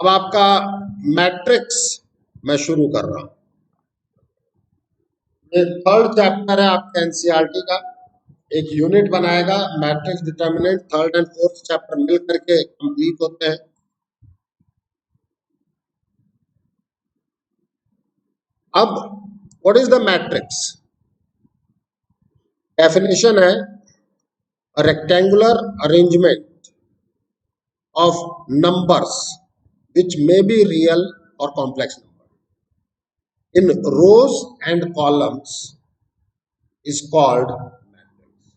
अब आपका मैट्रिक्स मैं शुरू कर रहा हूं। ये थर्ड चैप्टर है आपके एनसीईआरटी का। एक यूनिट बनाएगा matrix determinant, third and fourth chapter मिल करके कंप्लीट होते हैं। अब what is the matrix? Definition है rectangular arrangement of numbers which may be real or complex number in rows and columns is called matrix.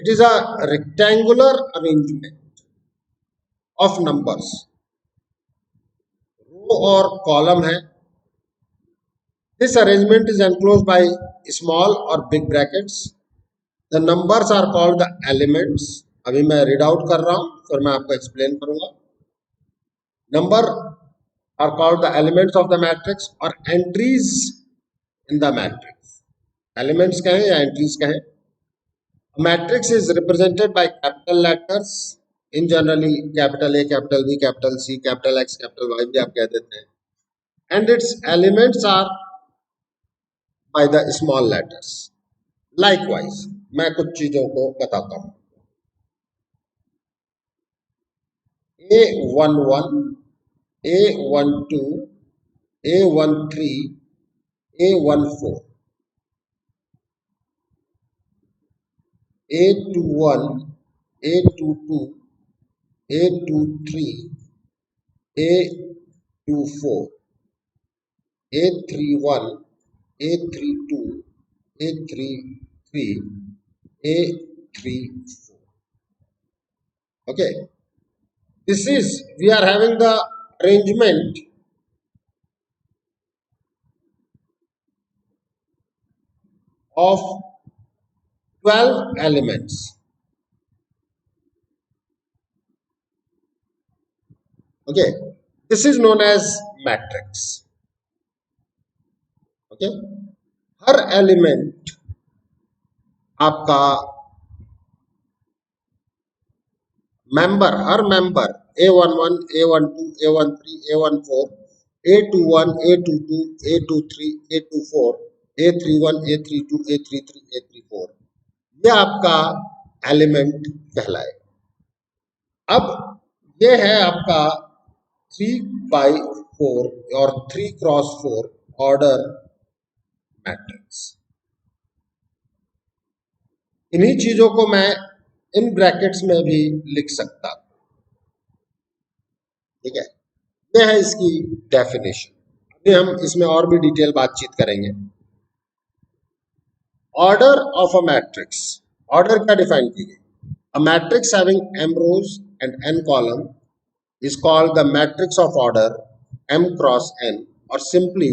It is a rectangular arrangement of numbers. Row और column है. This arrangement is enclosed by small or big brackets. The numbers are called the elements. अभी मैं read out कर रहा हूं, फिर मैं आपको एक्सप्लेन करूंगा. Number are called the elements of the matrix or entries in the matrix. Elements कहें या entries कहें. A matrix is represented by capital letters, in generally capital A, capital B, capital C, capital X, capital Y भी आप कह देते हैं. And its elements are by the small letters. Likewise, मैं कुछ चीजों को बताता हूँ. A11, A12, A13, A14, A21, A22, A23, A24, A31, A32, A33, A34. Okay, this is, we are having the arrangement of 12 elements. Okay, this is known as matrix. Okay, her element आपका member, हर member A11, A12, A13, A14, A21, A22, A23, A24, A31, A32, A33, A34, ये आपका element कहलाएगा. अब ये है आपका 3x4 और 3x4 order matrix. इन्हीं चीजों को मैं इन ब्रैकेट्स में भी लिख सकता हूं. ठीक है, यह है इसकी डेफिनेशन. अभी हम इसमें और भी डिटेल बातचीत करेंगे. Order of a matrix. Order क्या डिफाइन की गई? A matrix having m rows and n column is called the matrix of order m cross n और simply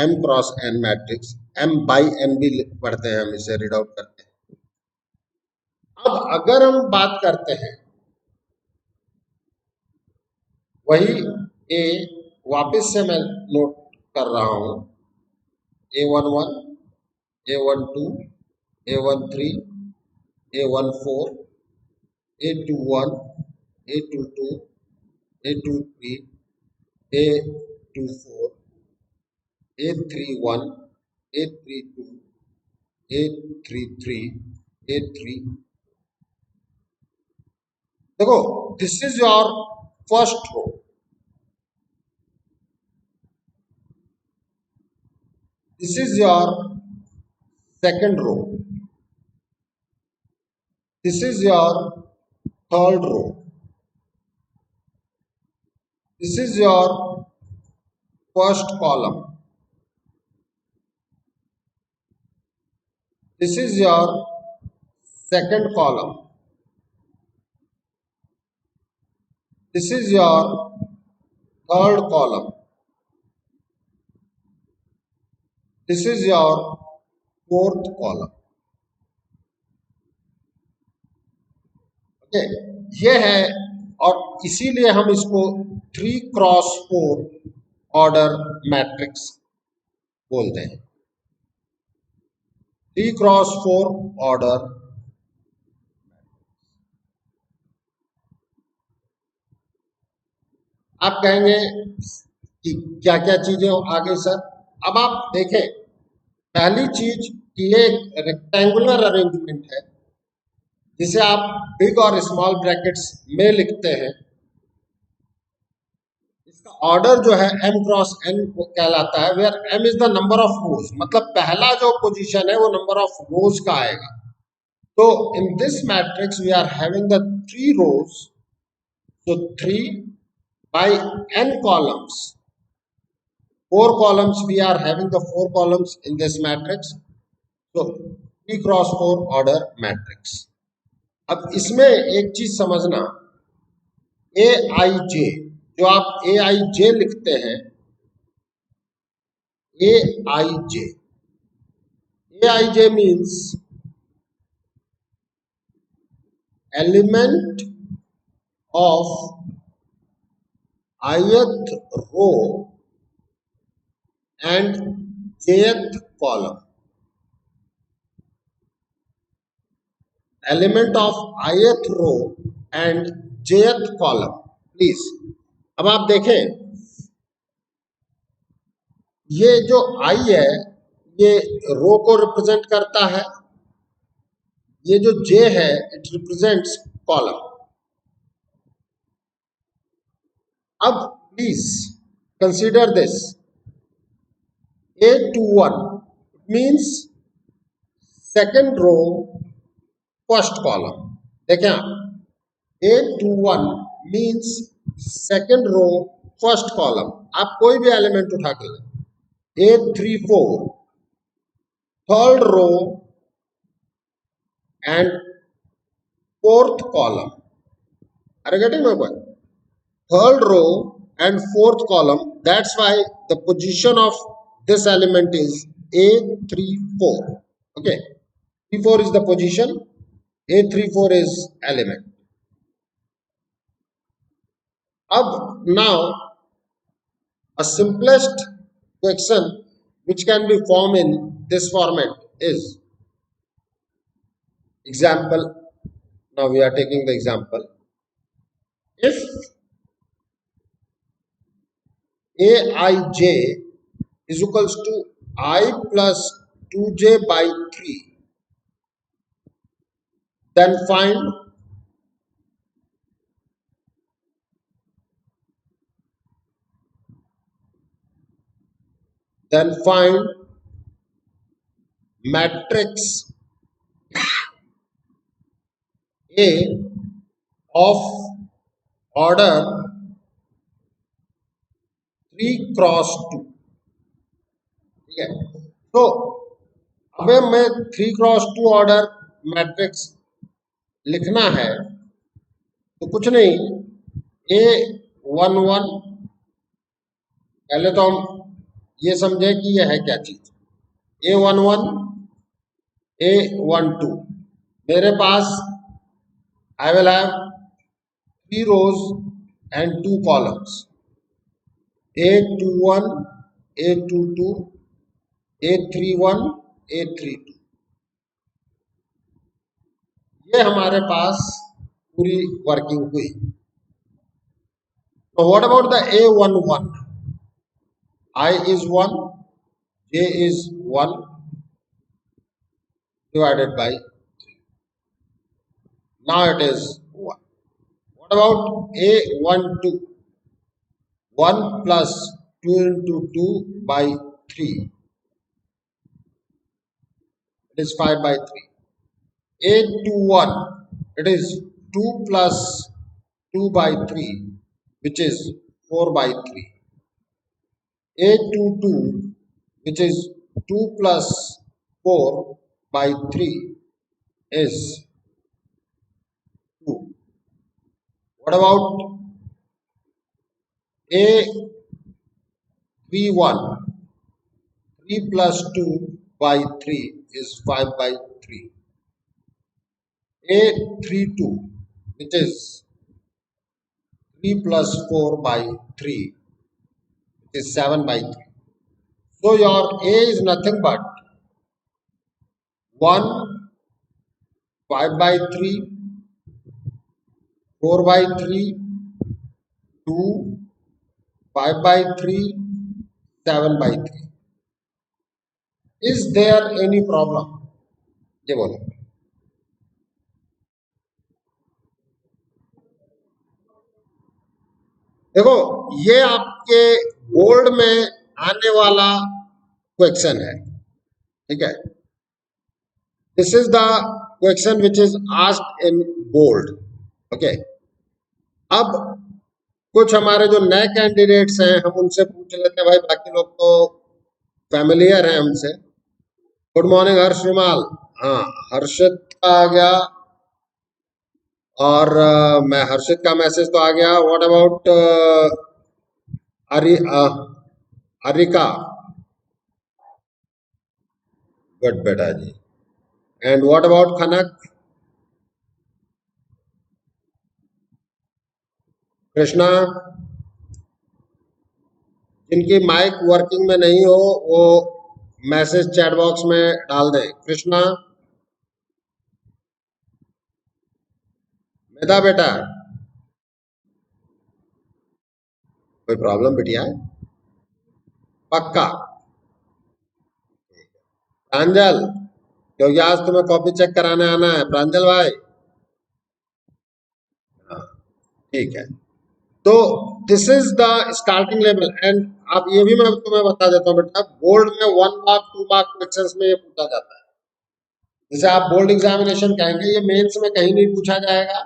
m cross n matrix. m by n भी पढ़ते हैं हम, इसे read out करते हैं. अब अगर हम बात करते हैं वही ए, वापस से मैं नोट कर रहा हूं. A11, A12, A13, A14, A21, A22, A23, A24, A31, A32, A33, A3. देखो, this is your first row. This is your second row. This is your third row. This is your first column. This is your second column. This is your third column. This is your fourth column. Okay, ये है. और इसीलिए हम इसको 3x4 order matrix बोलते हैं. 3x4 order. आप कहेंगे कि क्या क्या चीजें आ गई सर। अब आप देखें, पहली चीज कि ये एक रेक्टेंगुलर अरेंजमेंट है जिसे आप बिग और स्मॉल ब्रैकेट्स में लिखते हैं। इसका ऑर्डर जो है m क्रॉस n कहलाता है, where m is the number of rows, मतलब पहला जो पोजीशन है वो नंबर ऑफ रोज का आएगा। तो in this matrix we are having the 3 rows, so 3 by n columns, 4 columns, we are having the 4 columns in this matrix, so 3 cross 4 order matrix। अब इसमें एक चीज समझना, ए आई जे, जो आप ए आई जे लिखते हैं, A I J, A I J means element of ith row and jth column, element of ith row and jth column. Please अब आप देखें, ये जो i है ये रो को रिप्रेजेंट करता है, ये जो j है इट रिप्रेजेंट्स कॉलम। अब please consider this, A21 means second row first column. देखें आप, A21 means second row first column. आप कोई भी एलिमेंट उठा के लें, A34 third row and fourth column. Are you getting my point? Third row and fourth column, that's why the position of this element is A34, okay, 34 is the position, A34 is element. Ab now a simplest question which can be formed in this format is example. Now we are taking the example, if Aij is equals to I plus 2j by 3, then find matrix A of order 3 cross 2। ठीक है, तो अब मैं 3 cross 2 order matrix लिखना है, तो कुछ नहीं, A11, पहले तो हम ये समझें कि यह है क्या चीज, A11 A12, मेरे पास I will have 3 rows and 2 columns, A21 A22 A31 A32। ये हमारे पास पूरी वर्किंग हुई। तो what about the A11? I is 1, J is 1 divided by 3. Now it is 1. What about A12? 1 plus 2 into 2 by 3. It is 5 by 3. A21, it is 2 plus 2 by 3, which is 4 by 3. A22, which is 2 plus 4 by 3, is 2. What about A31? 3 plus 2 by 3 is 5 by 3. A32, which is 3 plus 4 by 3, which is 7 by 3. So your A is nothing but 1, 5 by 3, 4 by 3, 2, 5/3, 7/3. Is there any problem? ये बोलो। देखो, ये आपके board में आने वाला question है, ठीक है। This is the question which is asked in board, okay. अब कुछ हमारे जो नए कैंडिडेट्स हैं हम उनसे पूछ लेते हैं, भाई बाकी लोग तो फैमिलियर हैं हमसे। गुड मॉर्निंग हर्ष विमाल। हाँ, हर्षित का आ गया, और मैं हर्षित का मैसेज तो आ गया। What about areca? गुड बेटा जी। एंड व्हाट अबाउट खनक? कृष्णा? जिनकी माइक वर्किंग में नहीं हो वो मैसेज चैट बॉक्स में डाल दें। कृष्णा? मेधा बेटा? कोई प्रॉब्लम बिटिया? पक्का? प्रांजल? क्योंकि आज तुम्हें कॉपी चेक कराने आना है प्रांजल भाई। हाँ, ठीक है। तो this is the starting level. And आप ये भी मैं तुम्हें बता देता हूँ बेटा, बोर्ड में 1 मार्क 2 मार्क क्वेश्चन में ये पूछा जाता है। जैसे आप बोर्ड एग्जामिनेशन कहेंगे, ये मेंस में कहीं नहीं पूछा जाएगा।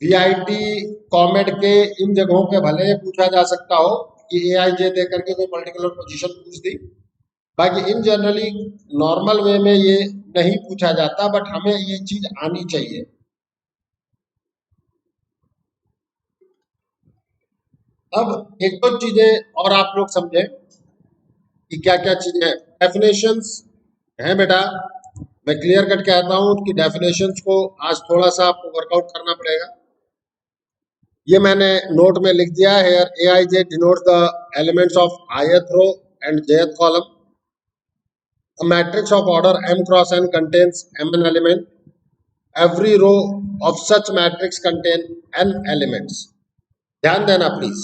वीआईटी कॉमेड के इन जगहों पे भले पूछा जा सकता हो कि एआईजे दे करके कोई पर्टिकुलर पोजीशन पूछ दी, बाकी इन जनरली नॉर्मल वे में ये नहीं पूछा जाता, बट हमें ये चीज आनी चाहिए। अब एक दो चीजें और आप लोग समझे कि क्या क्या चीजें हैं। डेफिनेशंस हैं बेटा, मैं क्लियर कट कहता हूं कि डेफिनेशंस को आज थोड़ा सा आपको वर्कआउट करना पड़ेगा। ये मैंने नोट में लिख दिया है। A I J denotes the elements of ith row and jth column. A matrix of order m cross n contains mn element. Every row of such matrix contain n elements. ध्यान देना please,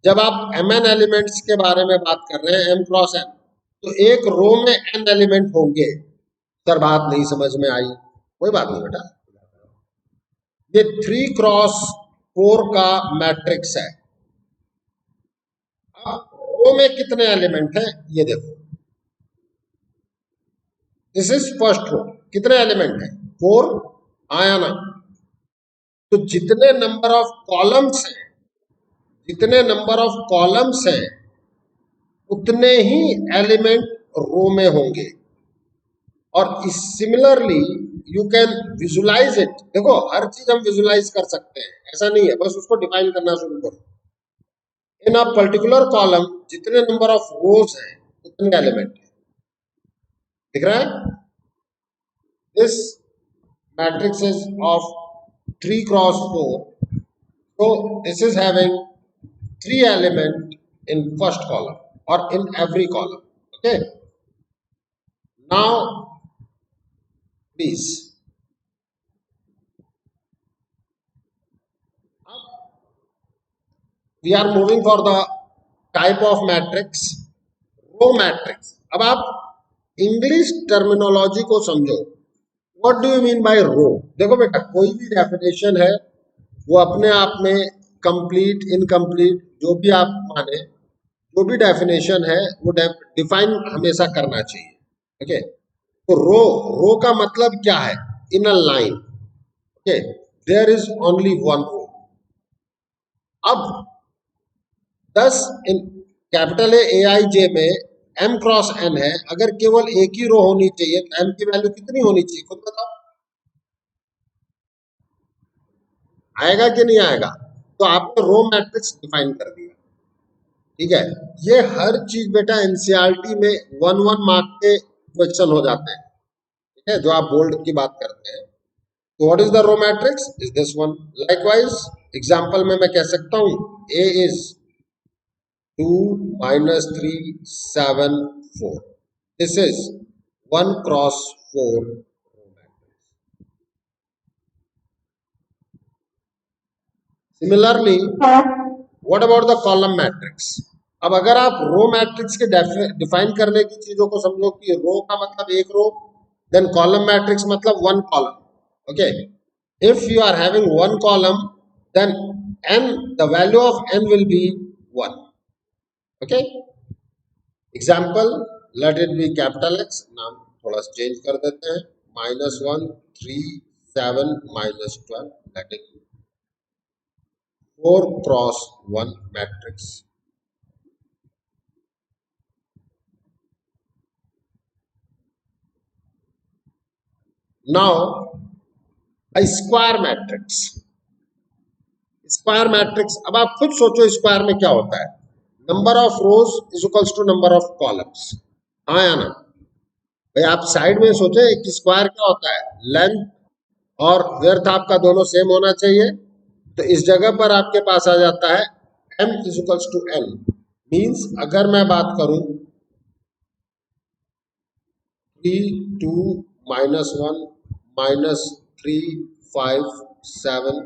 जब आप mn elements के बारे में बात कर रहे हैं m क्रॉस n, तो एक रो में n एलिमेंट होंगे। सर बात नहीं समझ में आई? कोई बात नहीं बेटा, ये 3x4 का मैट्रिक्स है। अब रो में कितने एलिमेंट हैं ये देखो। दिस इज फर्स्ट रो, कितने एलिमेंट हैं? 4। आया ना? तो जितने नंबर ऑफ कॉलम्स हैं, जितने नंबर ऑफ कॉलम्स हैं उतने ही एलिमेंट रो में होंगे। और similarly you can visualize it. देखो हर चीज हम विजुलाइज कर सकते हैं, ऐसा नहीं है, बस उसको डिफाइन करना शुरू करो। इन अ पर्टिकुलर कॉलम जितने नंबर ऑफ रोज हैं उतने एलिमेंट हैं। दिख रहा है? This matrix is of 3x4, so this is having 3 element in first column or in every column. Okay, now please, we are moving for the type of matrix, row matrix. अब आप English terminology को समझो। What do you mean by row? देखो बेटा, कोई भी definition है वो अपने आप में कंप्लीट इनकम्प्लीट जो भी आप माने, जो भी डेफिनेशन है वो डिफाइन हमेशा करना चाहिए। ओके, तो रो, रो का मतलब क्या है? In a line. Okay, there is only one row. अब 10 इन कैपिटल ए आई जे में m क्रॉस n है, अगर केवल एक ही रो होनी चाहिए तो m की वैल्यू कितनी होनी चाहिए खुद बताओ? आएगा कि नहीं आएगा? तो आपने रो मैट्रिक्स डिफाइन कर दिया, ठीक है। ये हर चीज बेटा एनसीईआरटी में 1 मार्क के क्वेश्चन हो जाते हैं, ठीक है, जो आप बोल्ड की बात करते हैं। तो what is the row matrix? Is this one. Likewise example में मैं कह सकता हूं a is 2 -3 7 4। This is 1x4 row matrix. Similarly what about the column matrix? अब अगर आप रो मैट्रिक्स के डिफाइन करने की चीजों को समझो कि रो का मतलब एक रो, देन कॉलम मैट्रिक्स मतलब one column. Okay, if you are having one column, then n, the value of n will be 1. Okay, example, let it be capital X. नाम थोड़ा सा चेंज कर देते हैं. -1 3 7 -12, let it be 4 cross 1 matrix. Now a square matrix. Square matrix, अब आप खुद सोचो स्क्वायर में क्या होता है. Number of rows is equals to number of columns. हाँ या ना भाई? आप साइड में सोचे कि स्क्वायर क्या होता है. लेंथ और विड्थ आपका दोनों सेम होना चाहिए. तो इस जगह पर आपके पास आ जाता है m is equals to n. Means अगर मैं बात करूं 3 2 -1 -3 5 7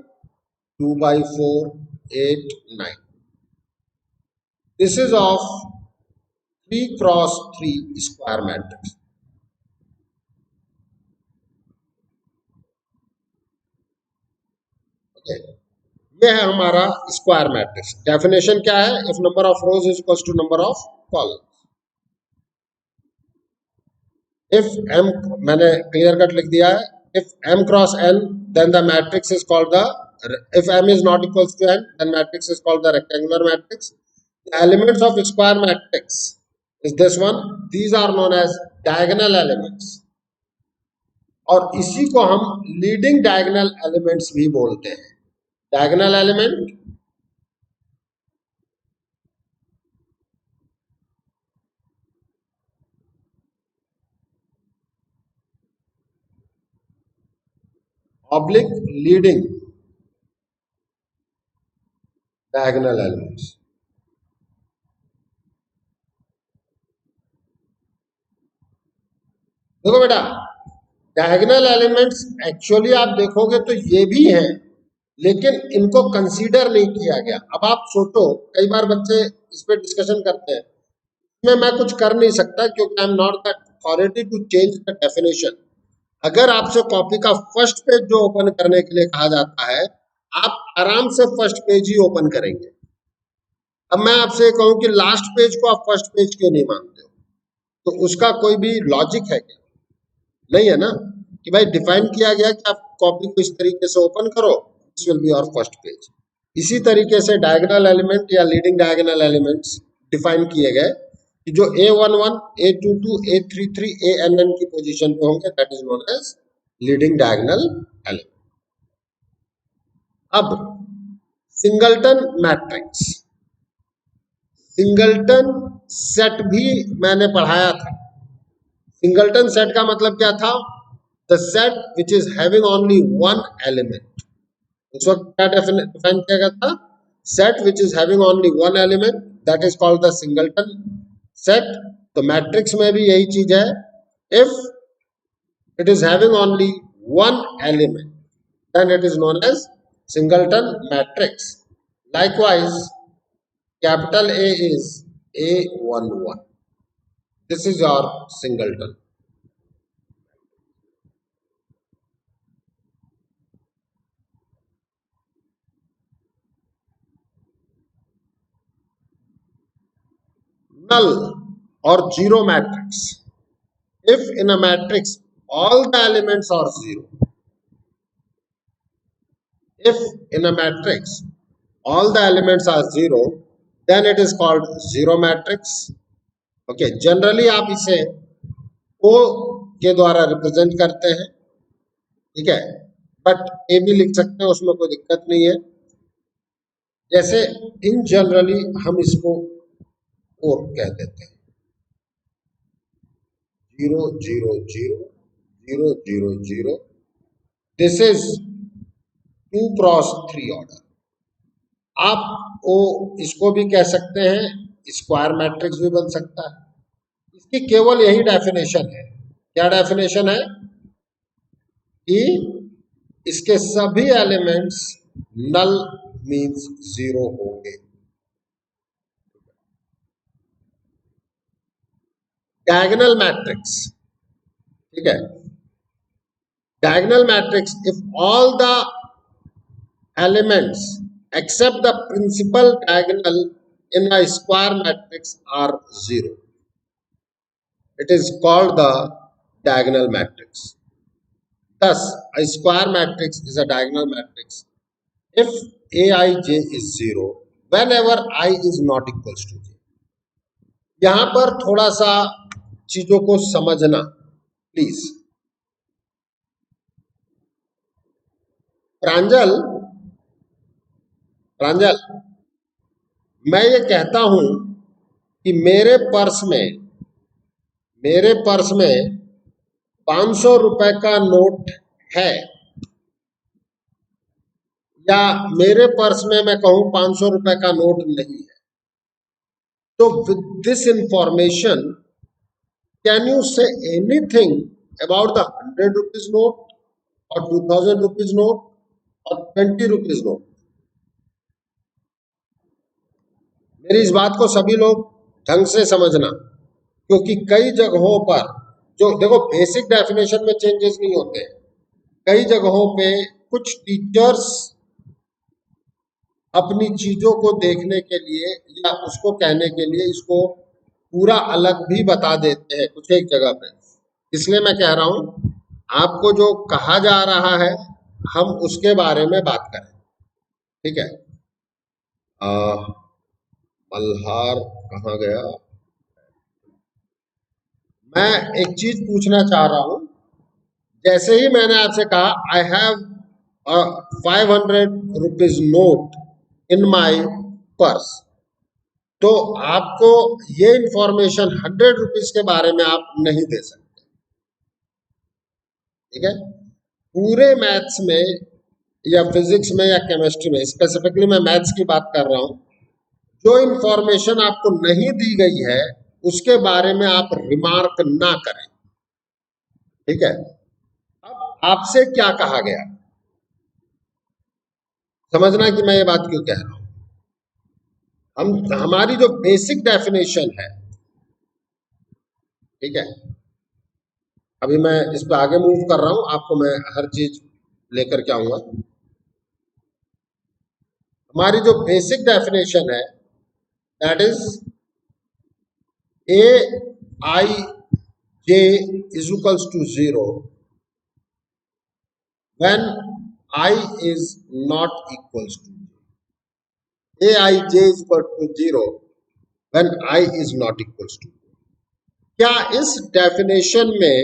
2 by 4 8 9. This is of 3 cross 3 square matrix. Okay. ये है हमारा स्क्वायर मैट्रिक्स. डेफिनेशन क्या है? If number of rows is equals to number of columns. If m, मैंने क्लियर कट लिख दिया है. If m cross n, then the matrix is called the, if m is not equals to n, then matrix is called the rectangular matrix. The elements of square matrix is this one. These are known as diagonal elements. और इसी को हम leading diagonal elements भी बोलते हैं. Diagonal element oblique leading diagonal elements. देखो बेटा, diagonal elements actually आप देखोगे तो ये भी हैं, लेकिन इनको कंसीडर नहीं किया गया. अब आप सोचो, कई बार बच्चे इस पे डिस्कशन करते हैं. इसमें मैं कुछ कर नहीं सकता क्योंकि I am not the authority to change the definition. अगर आपसे कॉपी का फर्स्ट पेज जो ओपन करने के लिए कहा जाता है, आप आराम से फर्स्ट पेज ही ओपन करेंगे. अब मैं आपसे कहूं कि लास्ट पेज को आप फर्स्ट पेज क्यों नहीं मानते हो, तो उसका कोई भी लॉजिक है क्या? नहीं है ना. कि भाई डिफाइन किया गया कि आप कॉपी को इस तरीके से ओपन करो, this will be your first page. इसी तरीके से डायगोनल एलिमेंट या लीडिंग डायगोनल एलिमेंट्स डिफाइन किए गए कि जो A11 A22 A33 ANN की पोजीशन पे होंगे, that is known as leading diagonal element. अब सिंगलटन मैट्रिक्स, सिंगलटन सेट भी मैंने पढ़ाया था. सिंगलटन सेट का मतलब क्या था? The set which is having only one element. उस वक्त क्या डिफाइन किया गया था? Set which is having only one element, that is called the singleton set. तो मैट्रिक्स में भी यही चीज है. If it is having only one element, then it is known as singleton matrix. Likewise capital A is A11. This is your singleton. Null or zero matrix. If in a matrix all the elements are zero, if in a matrix all the elements are zero, then it is called zero matrix. Okay, generally आप इसे O के द्वारा represent करते हैं, ठीक है, but ए भी लिख सकते हैं, उसमें कोई दिक्कत नहीं है. जैसे इन जनरली हम इसको O कह देते हैं. 0 0 0 0 0 0. This is 2 cross 3 order. आप ओ इसको भी कह सकते हैं, स्क्वायर मैट्रिक्स भी बन सकता है. इसकी केवल यही डेफिनेशन है. क्या डेफिनेशन है? कि इसके सभी एलिमेंट्स नल मींस जीरो होंगे. डायगोनल मैट्रिक्स, ठीक है, diagonal matrix if all the elements except the principal diagonal in a square matrix are zero, it is called the diagonal matrix. Thus a square matrix is a diagonal matrix if aij is zero whenever I is not equals to j. यहां पर थोड़ा सा चीजों को समझना please. प्रांजल, प्रांजल, मैं ये कहता हूं कि मेरे पर्स में 500 रुपए का नोट है, या मेरे पर्स में मैं कहूं 500 रुपए का नोट नहीं है, तो with this information can you say anything about the 100 rupees note और 2000 रुपीज नोट और 20 रुपीज नोट? मेरी इस बात को सभी लोग ढंग से समझना, क्योंकि कई जगहों पर जो देखो बेसिक डेफिनेशन में चेंजेस नहीं होते, कई जगहों पे कुछ टीचर्स अपनी चीजों को देखने के लिए या उसको कहने के लिए इसको पूरा अलग भी बता देते हैं कुछ एक जगह पे। इसलिए मैं कह रहा हूं आपको जो कहा जा रहा है हम उसके बारे में बात करें, ठीक है। मल्हार कहाँ गया? मैं एक चीज पूछना चाह रहा हूं, जैसे ही मैंने आपसे कहा I have 500 rupees note in my purse, तो आपको ये इंफॉर्मेशन 100 रुपीज के बारे में आप नहीं दे सकते, ठीक है। पूरे मैथ्स में या फिजिक्स में या केमिस्ट्री में, स्पेसिफिकली मैं मैथ्स की बात कर रहा हूं, जो इंफॉर्मेशन आपको नहीं दी गई है उसके बारे में आप रिमार्क ना करें, ठीक है। अब आपसे क्या कहा गया, समझना कि मैं ये बात क्यों कह रहा हूं। हमारी जो बेसिक डेफिनेशन है, ठीक है, अभी मैं इस पे आगे मूव कर रहा हूं, आपको मैं हर चीज लेकर के आऊंगा। हमारी जो बेसिक डेफिनेशन है that is aij is equals to 0 when I is not equals to aij is equal to 0 when I is not equals to। क्या इस डेफिनेशन में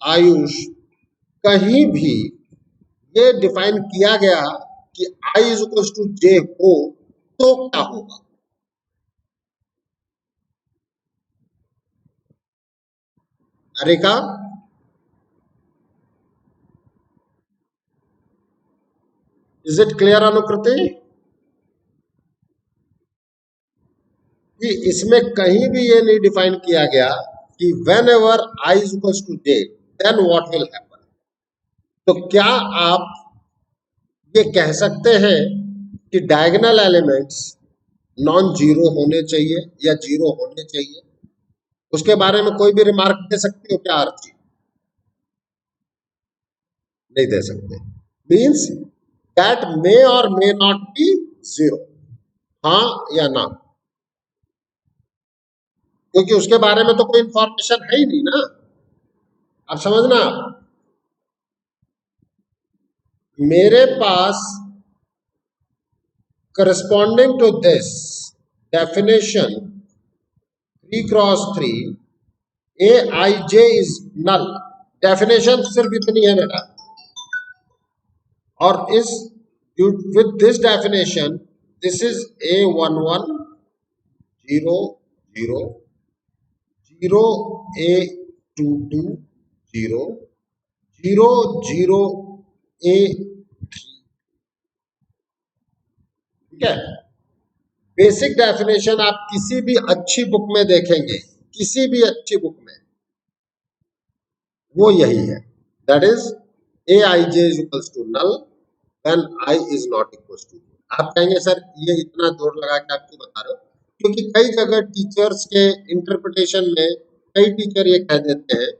आयुष कहीं भी ये डिफाइन किया गया कि I is equals to j हो तो क्या होगा? अरिका, इज इट क्लियर अनुकृति कि इसमें कहीं भी ये नहीं डिफाइन किया गया कि whenever I is equals to J then what will happen? तो क्या आप ये कह सकते हैं कि डायगोनल एलिमेंट्स नॉन जीरो होने चाहिए या जीरो होने चाहिए? उसके बारे में कोई भी रिमार्क दे सकते हो क्या आरती? नहीं दे सकते। मीन्स दैट मे और मे नॉट बी जीरो, हाँ या ना, क्योंकि उसके बारे में तो कोई इंफॉर्मेशन है ही नहीं ना। अब समझना, मेरे पास corresponding to this definition 3 cross 3 aij is null, definition सिर्फ इतनी है बेटा, और इस with this definition this is a11 0 0 0 a22 0 0 0 a3, ठीक है। बेसिक डेफिनेशन आप किसी भी अच्छी बुक में देखेंगे, किसी भी अच्छी बुक में वो यही है, that is aij is equals to null when I is not equals to। आप कहेंगे सर ये इतना जोर लगा के आप क्यों बता रहे हो? क्योंकि कई जगह टीचर्स के इंटरप्रिटेशन में कई टीचर ये कह देते हैं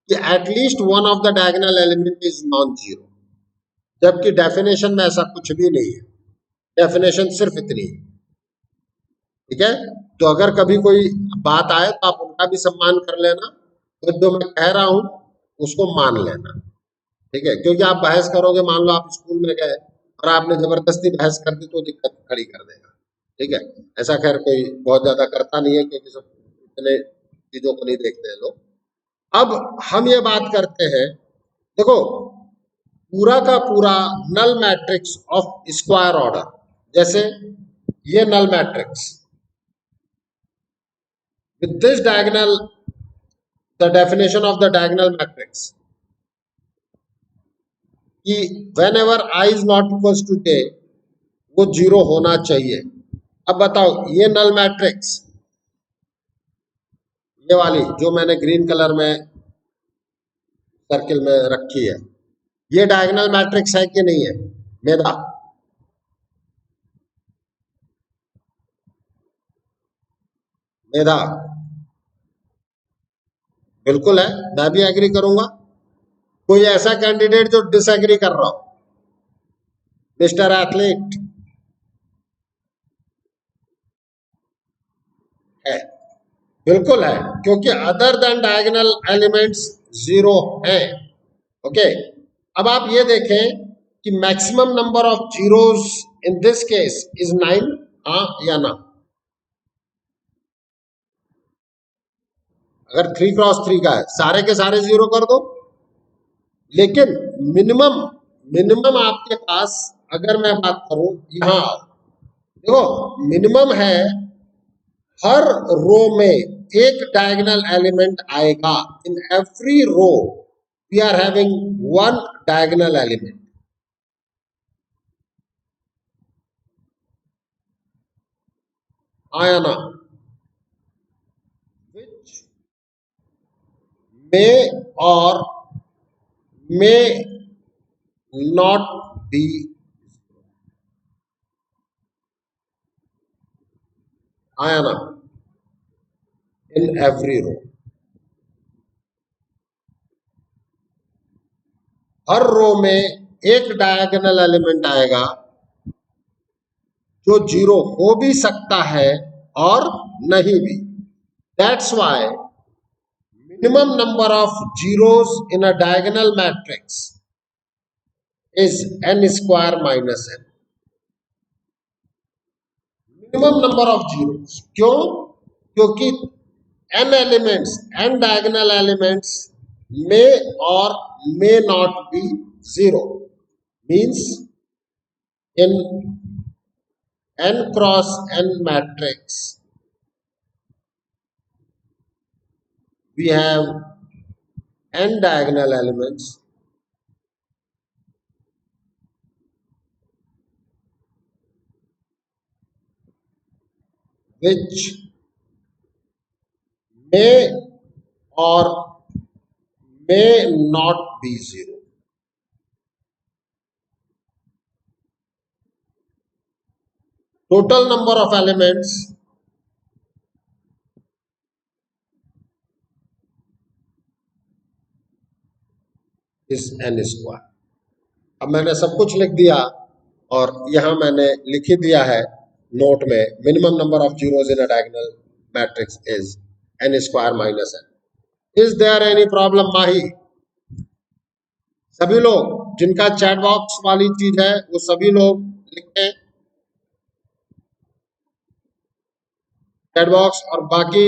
कि at least one of the diagonal element is non zero, जबकि डेफिनेशन में ऐसा कुछ भी नहीं है। डेफिनेशन सिर्फ इतनी है, ठीक है। तो अगर कभी कोई बात आए तो आप उनका भी सम्मान कर लेना, तो जो मैं कह रहा हूं उसको मान लेना, ठीक है। क्योंकि आप बहस करोगे, मान लो आप स्कूल में गए और आपने जबरदस्ती बहस कर दी तो दिक्कत खड़ी कर देगा, ठीक है। ऐसा खैर कोई बहुत ज्यादा करता नहीं है, क्योंकि सब इतने चीजों को नहीं देखते हैं लोग। अब हम ये बात करते हैं, देखो पूरा का पूरा null matrix of square order, जैसे ये null matrix with this diagonal, the definition of the diagonal matrix कि whenever I is not equals to j वो जीरो होना चाहिए। अब बताओ ये नल मैट्रिक्स, ये वाली जो मैंने ग्रीन कलर में सर्किल में रखी है, ये डायगोनल मैट्रिक्स है कि नहीं है? मेधा, मेधा बिल्कुल है, मैं भी एग्री करूंगा। कोई ऐसा कैंडिडेट जो डिसएग्री कर रहा हो? मिस्टर एथलीट है, बिल्कुल है, क्योंकि other than diagonal elements zero हैं। ओके, अब आप ये देखें कि maximum number of zeros in this case is 9, हाँ या ना? अगर 3 क्रॉस 3 का है, सारे के सारे जीरो कर दो। लेकिन मिनिमम मिनिमम आपके पास, अगर मैं बात करूं यहां, देखो मिनिमम है हर रो में एक डायगोनल एलिमेंट आएगा। In every row we are having one diagonal element. हाँ या ना? विच मे और मे नॉट बी, हाँ या ना? इन एवरी रो, हर रो में एक डायगोनल एलिमेंट आएगा जो जीरो हो भी सकता है और नहीं भी। That's why minimum number of zeros in a diagonal matrix is n square minus n. Minimum number of zeros, क्यों? क्योंकि n elements, n diagonal elements may or may not be zero. Means in n cross n matrix we have n diagonal elements which may or may not be zero. Total number of elements is n square. अब मैंने सब कुछ लिख दिया और यहां मैंने लिख ही दिया है नोट में, minimum number of zeros in a diagonal matrix is n square minus n। Is there any problem Mahi? सभी लोग जिनका चैट बॉक्स वाली चीज है वो सभी लोग लिखें चैट बॉक्स। और बाकी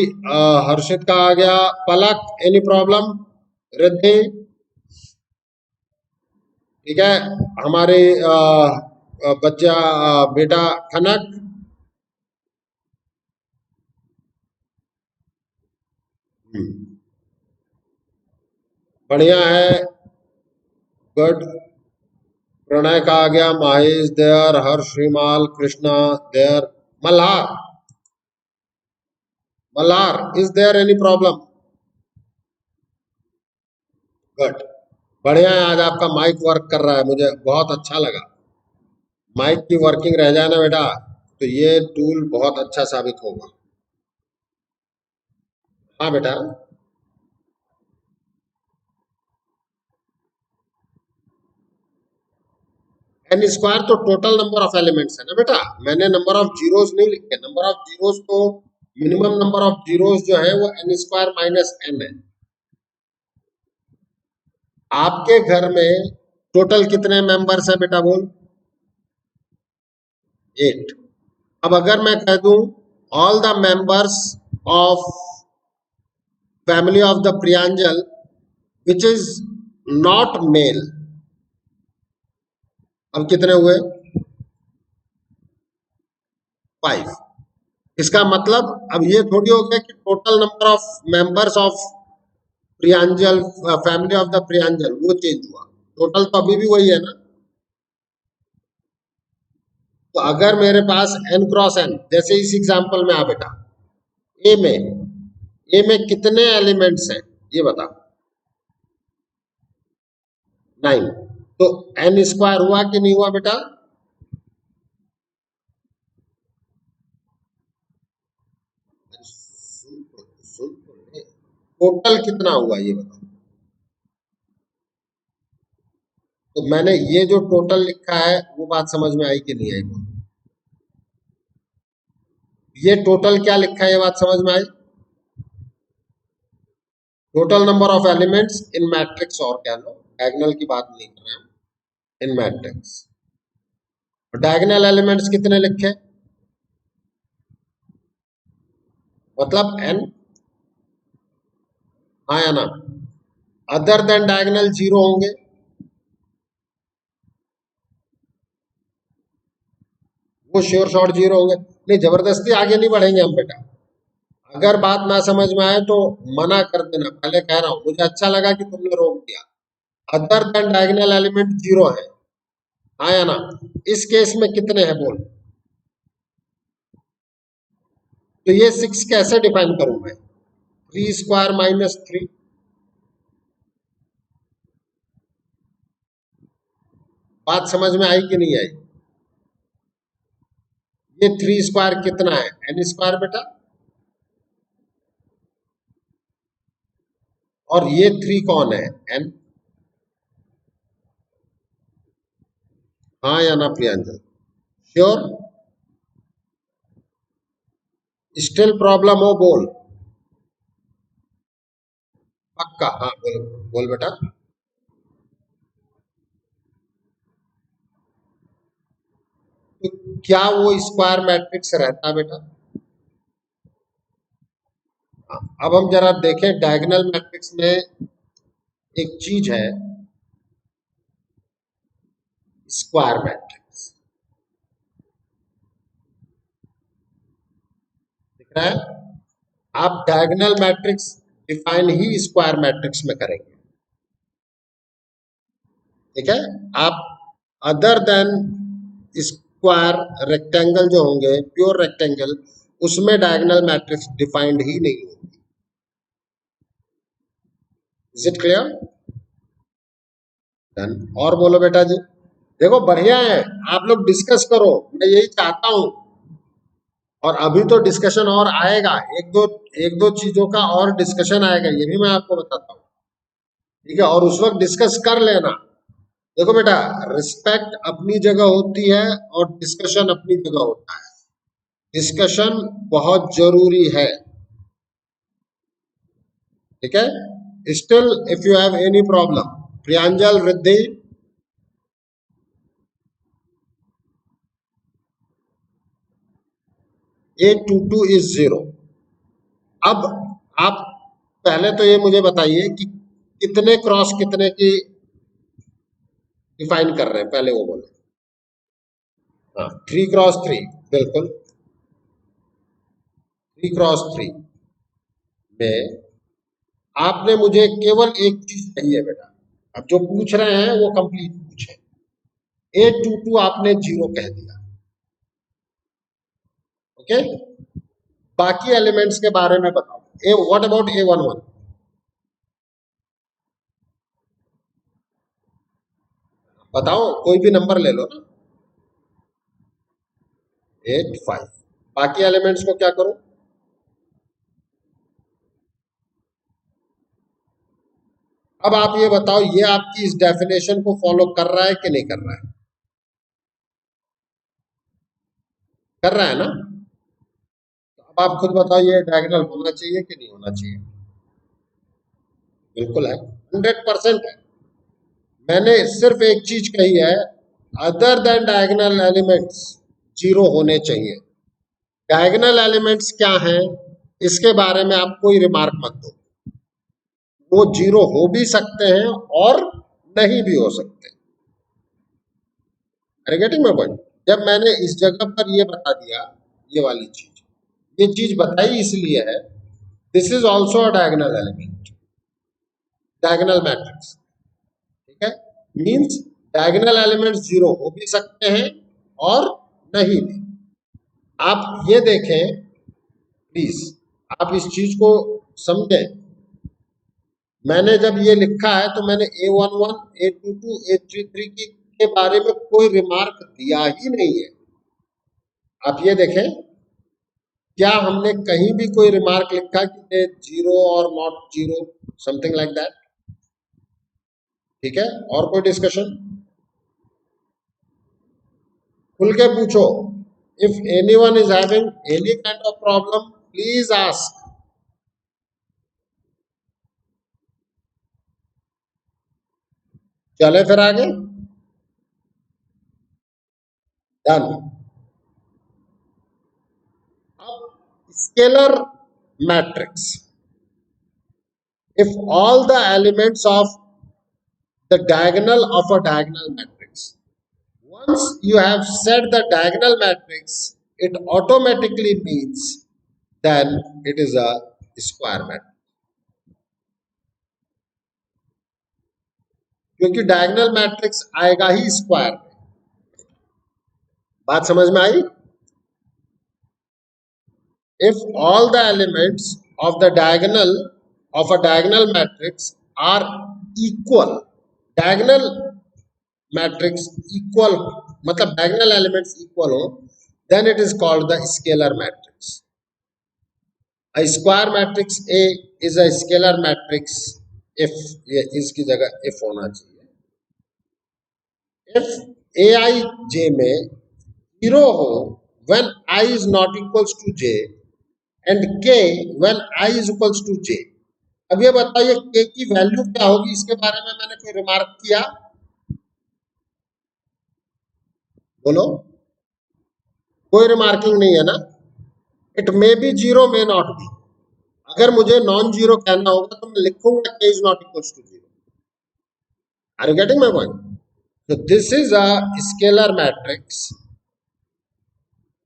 हर्षित का आ गया, पलक एनी प्रॉब्लम, रिद्धि ठीक है, हमारे बच्चा बेटा खनक, बढ़िया है, गुड। प्रणय का आ गया, Mahesh there, Harsh, Himal, Krishna there, Malhar, Malhar is there any problem? Good, बढ़िया है। आज आपका माइक वर्क कर रहा है, मुझे बहुत अच्छा लगा। माइक की वर्किंग रह जाए ना बेटा तो ये टूल बहुत अच्छा साबित होगा। हाँ बेटा, एन स्क्वायर तो टोटल नंबर ऑफ एलिमेंट्स है ना बेटा, मैंने नंबर ऑफ जीरोस नहीं लिखे, नंबर ऑफ जीरोस तो मिनिमम नंबर ऑफ जीरोस जो है वो एन स्क्वायर माइनस एन है। आपके घर में टोटल कितने मेंबर्स है बेटा बोल? 8। अब अगर मैं कह दूं all the members of family of the Priyanjal which is not male, अब कितने हुए? 5। इसका मतलब अब ये थोड़ी हो गया कि total number of members of Priyanjal family of the Priyanjal वो चेंज हुआ, टोटल तो अभी भी वही है ना। तो अगर मेरे पास n क्रॉस n, जैसे इस एग्जांपल में आ बेटा, ए में कितने एलिमेंट्स हैं ये बता? 9। तो n स्क्वायर हुआ कि नहीं हुआ बेटा? टोटल कितना हुआ ये बता? तो मैंने ये जो टोटल लिखा है वो बात समझ में आई कि नहीं आई? ये टोटल क्या लिखा है ये बात समझ में आई? Total number of elements in matrix, और क्या लो, डायगोनल की बात नहीं कर रहे हैं, इन मैट्रिक्स। डायगोनल एलिमेंट्स कितने लिखे? मतलब n, हाँ या ना? अदर देन डायगोनल 0 होंगे। वो श्योर शॉर्ट 0 होंगे। नहीं, जबरदस्ती आगे नहीं बढ़ेंगे हम बेटा। अगर बात ना समझ में आए तो मना कर देना, पहले कह रहा हूं, मुझे अच्छा लगा कि तुमने रोक दिया। अदर देन डायगोनल एलिमेंट 0 है, हाँ या ना? इस केस में कितने हैं बोल? तो ये 6 कैसे डिफाइन करूं मैं? 3 स्क्वायर माइनस 3। बात समझ में आई कि नहीं आई? ये 3 स्क्वायर कितना है? n स्क्वायर बेटा। और ये 3 कौन है? n। हाँ या ना प्रियांजल? श्योर? स्टिल प्रॉब्लम हो बोल? पक्का? हाँ बोल, बोल बेटा। तो क्या वो स्क्वायर मैट्रिक्स रहता बेटा? हाँ, अब हम जरा देखें डायगोनल मैट्रिक्स में एक चीज है, स्क्वायर मैट्रिक्स। दिख रहा है? आप डायगोनल मैट्रिक्स डिफाइन ही स्क्वायर मैट्रिक्स में करेंगे, ठीक है? आप अदर देन स्क्वायर रेक्टेंगल जो होंगे, प्योर रेक्टेंगल, उसमें डायगोनल मैट्रिक्स डिफाइंड ही नहीं होगी। Is it clear? डन। और बोलो बेटा जी। देखो बढ़िया है, आप लोग डिस्कस करो, मैं यही चाहता हूं। और अभी तो डिस्कशन और आएगा, एक दो चीजों का और डिस्कशन आएगा, ये भी मैं आपको बताता हूँ, ठीक है? और उस वक्त डिस्कस कर लेना। देखो बेटा, रिस्पेक्ट अपनी जगह होती है और डिस्कशन अपनी जगह होता है। डिस्कशन बहुत जरूरी है, ठीक है? Still if you have any problem, Priyanjal, Riddhi, 822 is 0। अब आप पहले तो ये मुझे बताइए कि कितने क्रॉस कितने की डिफाइन कर रहे हैं, पहले वो बोले। हाँ, 3 क्रॉस 3, बिल्कुल। 3 क्रॉस 3 में आपने मुझे केवल एक चीज चाहिए बेटा, अब जो पूछ रहे हैं वो कंप्लीट पूछे। 822 आपने 0 कह दिया, ओके? बाकी एलिमेंट्स के बारे में बताओ। What about A11? बताओ, कोई भी नंबर ले लो ना। 8 5। बाकी एलिमेंट्स को क्या करो? अब आप ये बताओ, ये आपकी इस डेफिनेशन को फॉलो कर रहा है कि नहीं कर रहा है? कर रहा है ना? तो अब आप खुद बताइए, डायगोनल होना चाहिए कि नहीं होना चाहिए? बिल्कुल है, 100% है। मैंने सिर्फ एक चीज कही है, other than diagonal elements zero होने चाहिए। डायगोनल एलिमेंट्स क्या हैं, इसके बारे में आप कोई रिमार्क मत दो। वो जीरो हो भी सकते हैं और नहीं भी हो सकते। Are getting my point? जब मैंने इस जगह पर ये बता दिया, ये वाली चीज, ये चीज बताई इसलिए है, this is also a diagonal element, diagonal matrix. ठीक है, मीन्स डायगोनल एलिमेंट्स जीरो हो भी सकते हैं और नहीं भी। आप ये देखें प्लीज, आप इस चीज को समझें। मैंने जब ये लिखा है तो मैंने A11, A22, A33 के बारे में कोई रिमार्क दिया ही नहीं है। आप ये देखें, क्या हमने कहीं भी कोई रिमार्क लिखा कि जीरो और not zero, something like that? ठीक है, और कोई डिस्कशन? खुल के पूछो। If anyone is having any kind of problem, please ask. चले फिर आगे। डन। अब scalar matrix, if all the elements of the diagonal of a diagonal matrix, once you have said the diagonal matrix, it automatically means then it is a square matrix, क्योंकि diagonal matrix आएगा ही square में। बात समझ में आई? If all the elements of the diagonal of a diagonal matrix are equal, diagonal matrix equal, मतलब diagonal elements equal हो, then it is called the scalar matrix. A square matrix A is a scalar matrix if, ये इसकी जगह if होना चाहिए। If A I जे में zero हो when I is not equals to J, and K when I is equals to J. अब ये बताइए के की वैल्यू क्या होगी, इसके बारे में मैंने कोई रिमार्क किया? बोलो। कोई रिमार्किंग नहीं है ना? It may be zero, may not B. अगर मुझे नॉन जीरो कहना होगा तो मैं लिखूंगा K is not equal to zero. Are you getting my point? तो this is a scalar matrix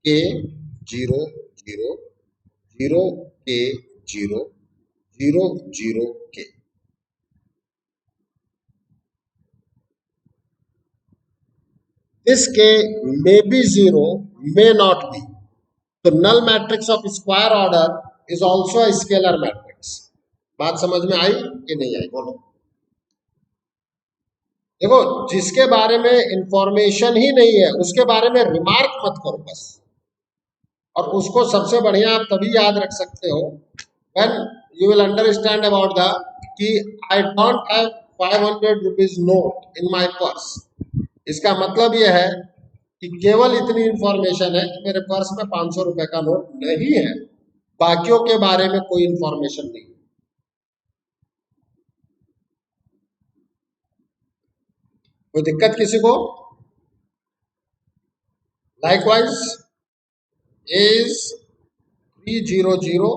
K zero zero zero K zero zero zero K. This K may be zero, may not be. तो null matrix of square order is also a scalar matrix. बात समझ में आई कि नहीं आई? बोलो। देखो, जिसके बारे में इंफॉर्मेशन ही नहीं है उसके बारे में रिमार्क मत करो बस। और उसको सबसे बढ़िया आप तभी याद रख सकते हो when you will understand about the कि I don't have 500 rupees note in my purse. इसका मतलब यह है कि केवल इतनी इंफॉर्मेशन है कि मेरे पर्स में 500 रुपए का नोट नहीं है, बाकियों के बारे में कोई इंफॉर्मेशन नहीं। कोई दिक्कत किसी को? Likewise is 300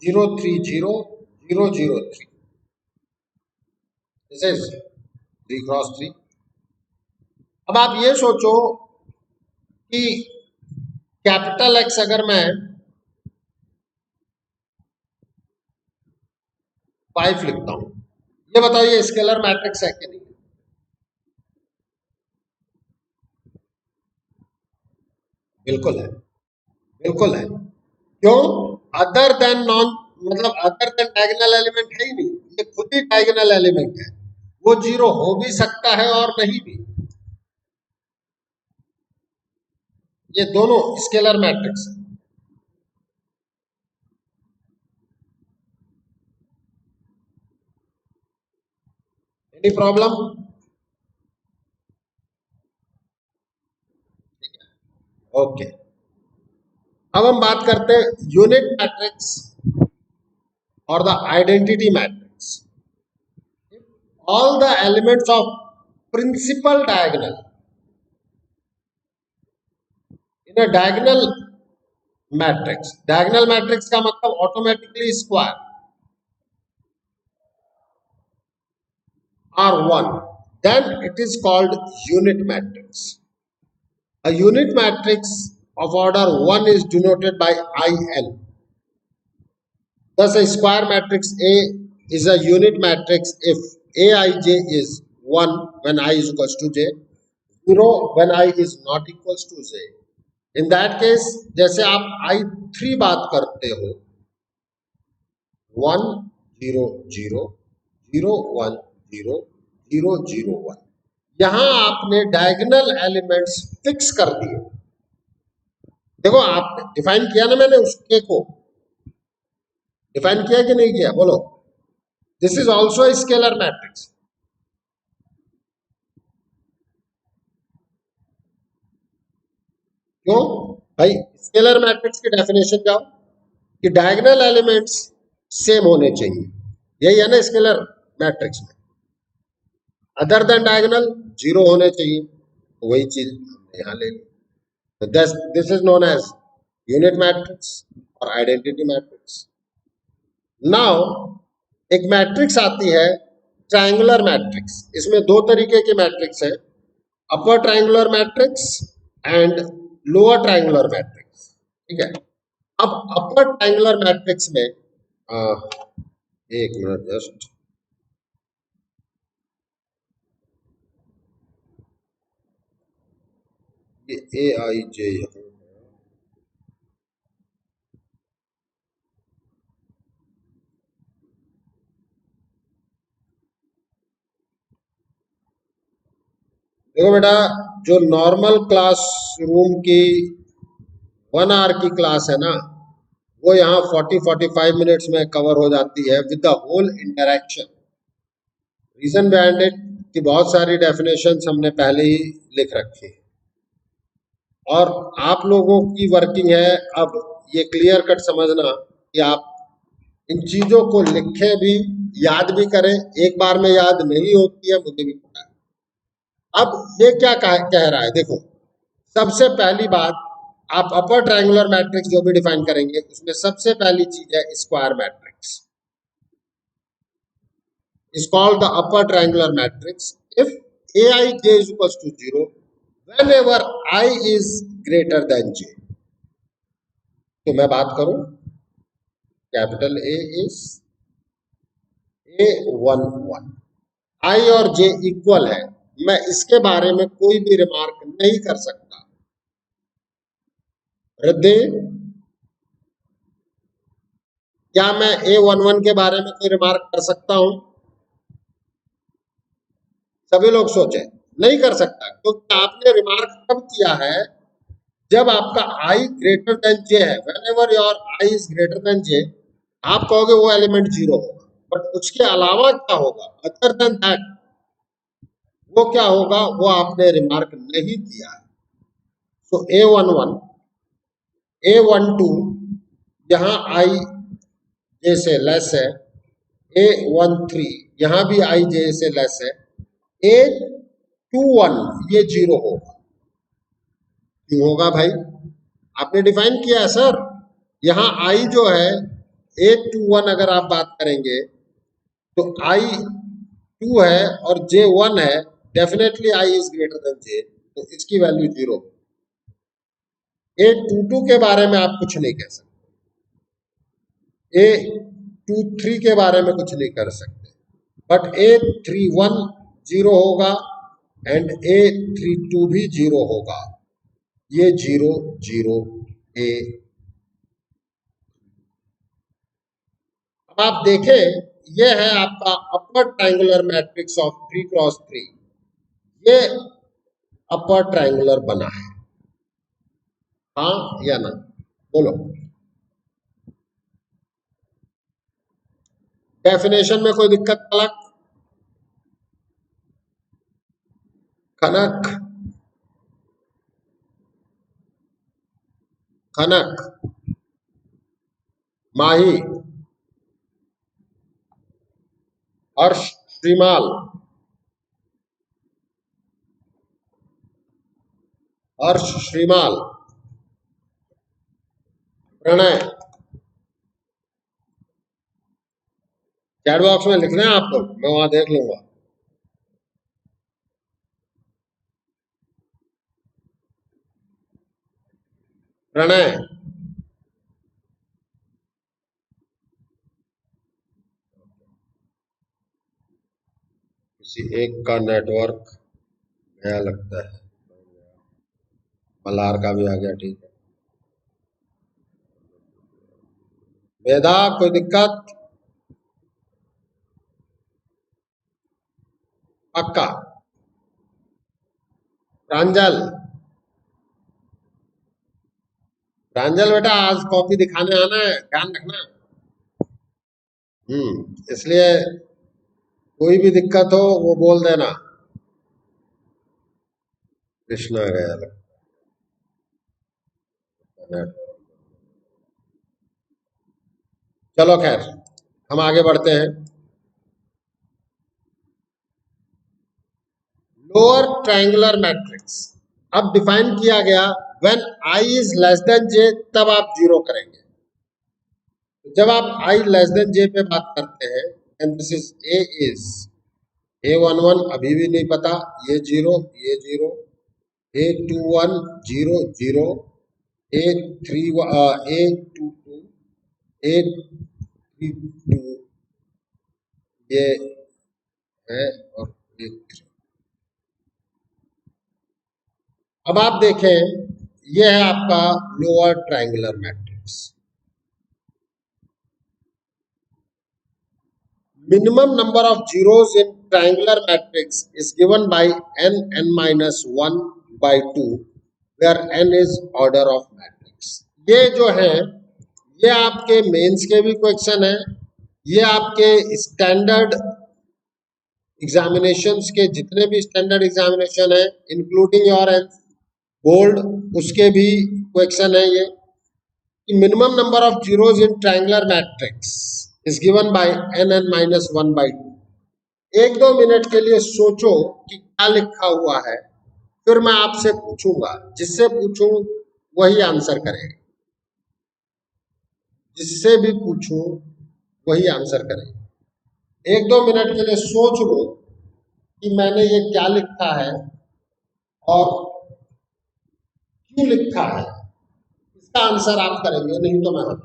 030 003। This is 3 × 3। अब आप ये सोचो कि कैपिटल एक्स अगर मैं 5 लिखता हूं, ये बताओ ये स्केलर मैट्रिक्स है कि नहीं? बिल्कुल है, बिल्कुल है। क्यों? अदर देन नॉन, मतलब अदर देन डायगोनल एलिमेंट है ही नहीं, ये खुद ही डायगोनल एलिमेंट है। वो जीरो हो भी सकता है और नहीं भी। ये दोनों स्केलर मैट्रिक्स है। Any problem? ओके। अब हम बात करते हैं यूनिट मैट्रिक्स और the identity matrix. All the elements of principal diagonal in a diagonal matrix का मतलब automatically square are 1, then it is called unit matrix. A unit matrix of order 1 is denoted by IN. Thus, a square matrix A is a unit matrix if Aij is 1 when I is equals to j, 0 when I is not equals to j. In that case, जैसे आप I3 बात करते हो 1 0 0 0 1 0 0 0 1, यहां आपने diagonal elements fix कर दिए. देखो आप डिफाइन किया ना, मैंने उसके को डिफाइन किया कि नहीं किया, बोलो. This is also a scalar matrix. क्यों भाई? स्केलर मैट्रिक्स की डेफिनेशन जाओ कि डायगोनल एलिमेंट्स सेम होने चाहिए. यही है ना स्केलर मैट्रिक्स में. अदर देन डायगोनल 0 होने चाहिए. वही चीज यहां ले ली. This is known as unit matrix और आइडेंटिटी मैट्रिक्स. नाउ एक मैट्रिक्स आती है ट्रायंगुलर मैट्रिक्स. इसमें दो तरीके के मैट्रिक्स है, upper triangular matrix and lower triangular matrix. ठीक है. अब अपर ट्रायंगुलर मैट्रिक्स में एक मिनट जस्ट, ये ए आई जे देखो बेटा, जो नॉर्मल क्लासरूम की 1 आवर की क्लास है ना, वो यहाँ 40-45 मिनट्स में कवर हो जाती है with the whole interaction. Reason behind it कि बहुत सारी डेफिनेशंस हमने पहले ही लिख रखी है और आप लोगों की वर्किंग है अब ये क्लियर कट समझना कि आप इन चीजों को लिखें भी, याद भी करें. एक बार में याद नहीं होती है, मुझे भी पता है. अब ये क्या कह रहा है, देखो. सबसे पहली बात, आप अपर ट्रायंगुलर मैट्रिक्स जो भी डिफाइन करेंगे उसमें सबसे पहली चीज है square matrix. is called the upper triangular matrix if Aij is equals to 0 whenever I is greater than j. तो मैं बात करूं capital A is A11, I और j इक्वल है, मैं इसके बारे में कोई भी रिमार्क नहीं कर सकता. हृदय, क्या मैं A11 के बारे में कोई रिमार्क कर सकता हूं? सभी लोग सोचे नहीं कर सकता, क्योंकि आपने रिमार्क कब किया है जब आपका I ग्रेटर देन j है. Whenever your I is greater than j, आप कहोगे वो एलिमेंट 0 होगा. बट उसके अलावा क्या होगा, अदर देन दैट, वो क्या होगा, वो आपने रिमार्क नहीं किया है. सो A11 A12 यहाँ I j से लेस है, A13 यहाँ भी I j से लेस है, A21 ये 0 होगा. क्यों होगा भाई? आपने डिफाइन किया है सर. यहाँ I जो है A21 अगर आप बात करेंगे तो I2 है और J1 है, definitely I is greater than J, तो इसकी वैल्यू 0. A22 के बारे में आप कुछ नहीं कह सकते, A23 के बारे में कुछ नहीं कर सकते, बट A31 0 होगा एंड A32 भी 0 होगा. ये 0 0 A. अब आप देखें, ये है आपका upper triangular matrix of 3 cross 3. ये अपर ट्रायंगुलर बना है, हाँ या ना, बोलो. डेफिनेशन में कोई दिक्कत अलग? कनक कनक माही, हर्ष, श्रीमाल, हर्ष, श्रीमाल, प्रणय। चैट बॉक्स में लिख रहे हैं आप लोग, मैं वहां देख लूंगा। प्रणय, किसी एक का नेटवर्क नया लगता है। मल्हार का भी आ गया, ठीक है। वेदा, कोई दिक्कत? पक्का। प्रांजल, प्रांजल बेटा आज कॉपी दिखाने आना है, ध्यान रखना। इसलिए कोई भी दिक्कत हो वो बोल देना। कृष्णा गया लगता है। चलो खैर, हम आगे बढ़ते हैं। लोअर ट्रायंगुलर मैट्रिक्स अब डिफाइन किया गया, when I is less than J तब आप जीरो करेंगे। जब आप आई लेस देन जे पे बात करते हैं, and this is a, is A11 अभी भी नहीं पता, ये जीरो, ये zero, A21 zero zero, A3 A22 A32 ये है, और A3। अब आप देखें, यह है आपका lower triangular matrix. Minimum number of zeros in triangular matrix is given by n minus 1 by 2, where n is order of matrix. ये जो है, ये आपके मेंस के भी क्वेश्चन है, ये आपके स्टैंडर्ड एग्जामिनेशंस के जितने भी स्टैंडर्ड एग्जामिनेशन है, इंक्लूडिंग योर बोर्ड, उसके भी क्वेश्चन है ये। Minimum number of zeros in triangular matrix is given by n minus 1 by 2। एक दो मिनट के लिए सोचो कि क्या लिखा हुआ है, फिर मैं आपसे पूछूंगा, जिससे पूछूं वही आंसर करेगा, जिससे भी पूछूं वही आंसर करेगा। एक दो मिनट के लिए सोच लो कि मैंने ये क्या लिखा है और क्यों लिखा है, इसका आंसर आप करेंगे, नहीं तो मैं हूं।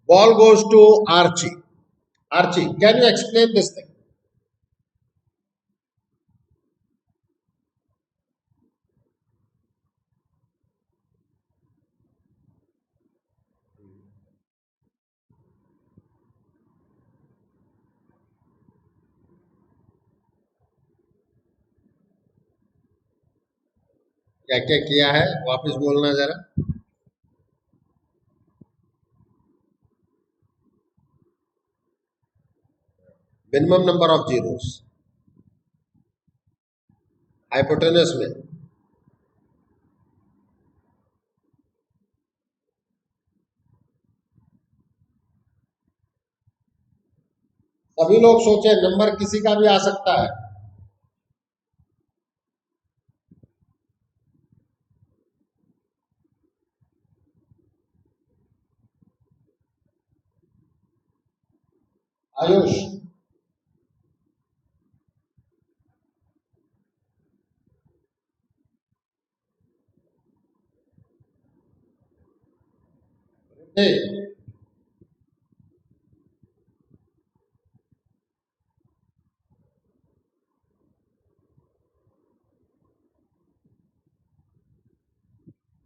Ball goes to Archie. Archie, can you explain this thing? क्या क्या किया है, वापस बोलना जरा। Minimum number of zeros hypotenuse में। सभी लोग सोचे नंबर किसी का भी आ सकता है। आयुष,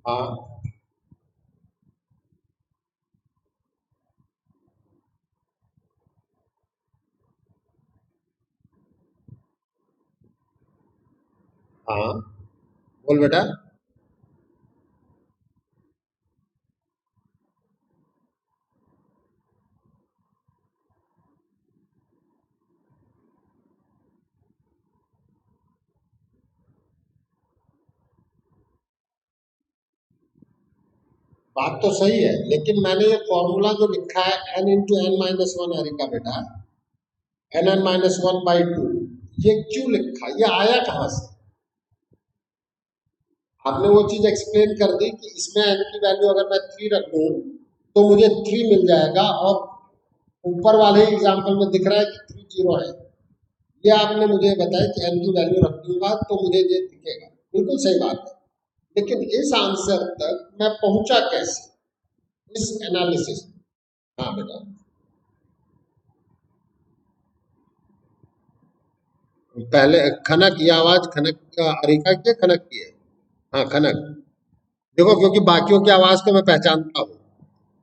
हाँ हाँ, बोल बेटा। बात तो सही है, लेकिन मैंने ये फॉर्मूला जो लिखा है n into N minus one का बेटा, N minus one by two, ये क्यों लिखा, ये आया कहाँ से? आपने वो चीज एक्सप्लेन कर दी कि इसमें n की वैल्यू अगर मैं 3 रख दूं तो मुझे 3 मिल जाएगा, और ऊपर वाले एग्जाम्पल में दिख रहा है कि 3 0 है। ये आपने मुझे बताया कि n की वैल्यू रख दूंगा तो मुझे ये दिखेगा, बिल्कुल सही बात है। लेकिन इस आंसर तक मैं पहुंचा कैसे, इस एनालिसिस? हाँ बेटा, पहले खनक, ये आवाज खनक का अरिका की है, खनक की है? हाँ खनक। देखो, क्योंकि बाकियों की आवाज को मैं पहचानता हूँ,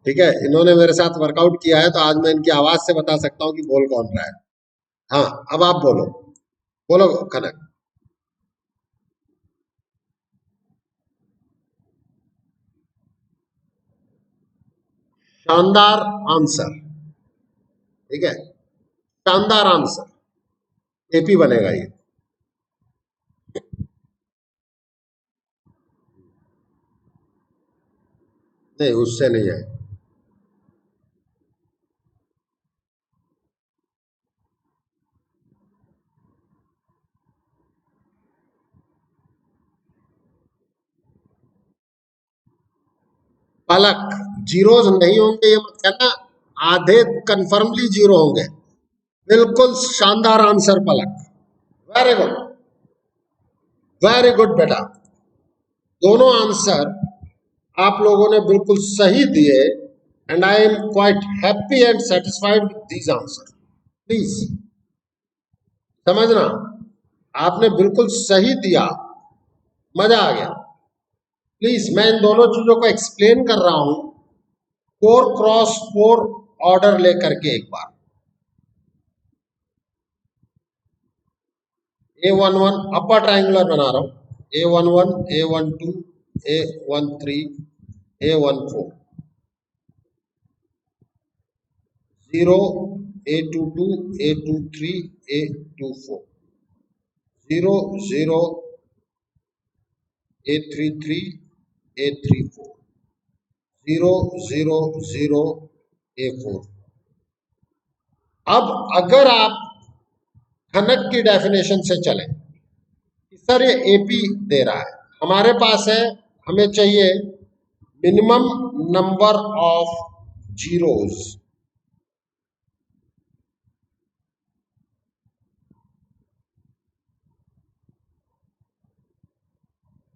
ठीक है, इन्होंने मेरे साथ वर्कआउट किया है, तो आज मैं इनकी आवाज से बता सकता हूँ कि बोल कौन रहा है। हाँ, अब आप बोलो, बोलो खनक। शानदार आंसर, ठीक है, शानदार आंसर, एपी बनेगा ये। नहीं, उससे नहीं है। पलक, जीरोज नहीं होंगे ये मत कहना, आधे कंफर्मली जीरो होंगे। बिल्कुल शानदार आंसर पलक, वेरी गुड, वेरी गुड बेटा। दोनों आंसर आप लोगों ने बिल्कुल सही दिए, and I am quite happy and satisfied with these answer. Please समझना, आपने बिल्कुल सही दिया, मजा आ गया। प्लीज, मैं इन दोनों चीजों को एक्सप्लेन कर रहा हूं 4x4 ऑर्डर लेकर के। एक बार A11 अपर ट्राइंगुलर बना रहा हूं, A11, A12, A13, A14, 0, A22, A23, A24, 0, 0, A33, A34, 0, 0, 0, A4। अब अगर आप खनक की डेफिनेशन से चलें, सर ये एपी दे रहा है, हमारे पास है, हमें चाहिए minimum number of zeros.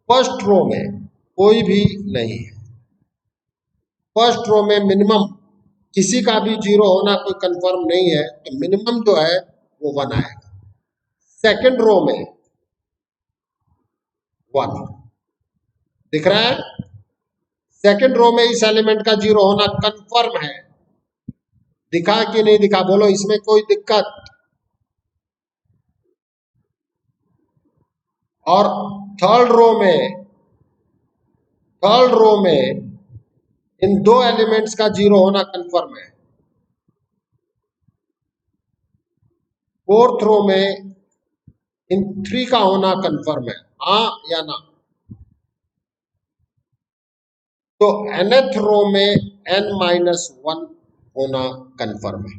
First row में कोई भी नहीं है, फर्स्ट रो में मिनिमम किसी का भी जीरो होना कोई कंफर्म नहीं है, तो मिनिमम जो है वो 1 आएगा। सेकंड रो में 1 दिख रहा है, सेकंड रो में इस एलिमेंट का जीरो होना कंफर्म है। दिखा कि नहीं दिखा, बोलो, इसमें कोई दिक्कत? और थर्ड रो में, थर्ड रो में इन दो एलिमेंट्स का जीरो होना कंफर्म है। फोर्थ रो में इन 3 का होना कंफर्म है, हाँ या ना? तो nth रो में n-1 होना कंफर्म है,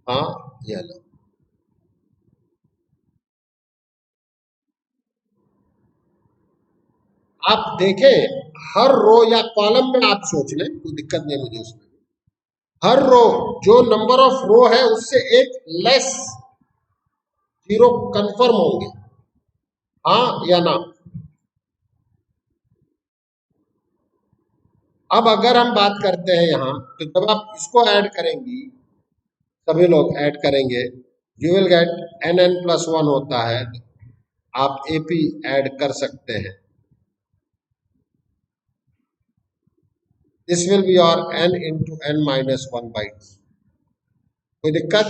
हाँ या ना? आप देखें, हर रो या कॉलम में आप सोच लें, कोई दिक्कत नहीं मुझे उसमें। हर रो, जो नंबर ऑफ रो है उससे एक लेस जीरो कंफर्म होंगे, हाँ या ना? अब अगर हम बात करते हैं यहां, तो जब आप इसको ऐड करेंगी, सभी लोग ऐड करेंगे, यू विल गेट nn+1 होता है, आप एपी ऐड कर सकते हैं। This will be your n into n-1/2। कोई दिक्कत?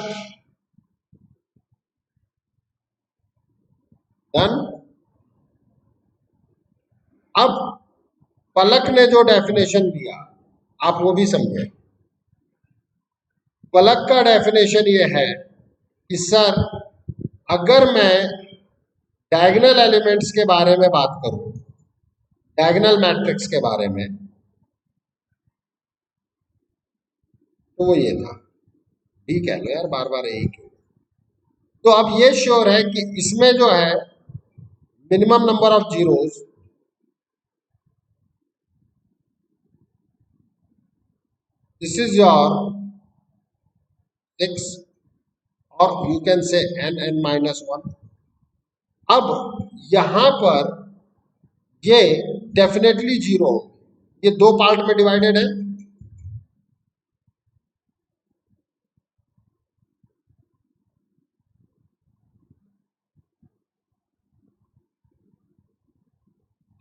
डन। अब पलक ने जो डेफिनेशन दिया, आप वो भी समझे। पलक का डेफिनेशन ये है कि सर, अगर मैं डायगोनल एलिमेंट्स के बारे में बात करूं, डायगोनल मैट्रिक्स के बारे में, तो वो ये था। डी कह लो यार, बार बार यही क्यों। तो अब ये श्योर है कि इसमें जो है minimum number of zeros this is your 6 और यू कैन से n(n-1). अब यहां पर ये डेफिनेटली जीरो, ये दो पार्ट में डिवाइडेड है।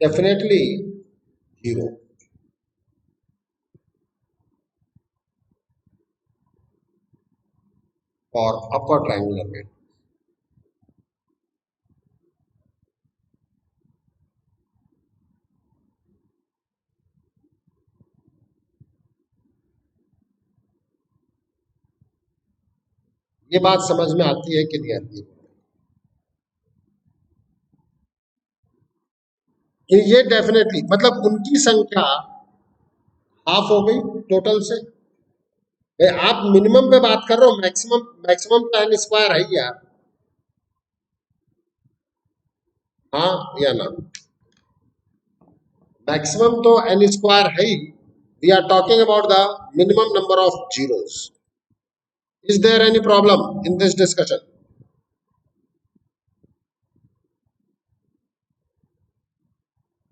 Definitely zero for upper triangular matrix. ये बात समझ में आती है कि नहीं आती है? ये डेफिनेटली मतलब उनकी संख्या हाफ हो गई टोटल से। भाई आप मिनिमम पे बात कर रहे हो, मैक्सिमम मैक्सिमम तो n स्क्वायर है ही यार। हाँ या ना? मैक्सिमम तो n स्क्वायर है ही। We are talking about the minimum number of zeros. Is there any problem in this discussion?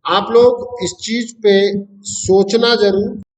आप लोग इस चीज पे सोचना जरूर।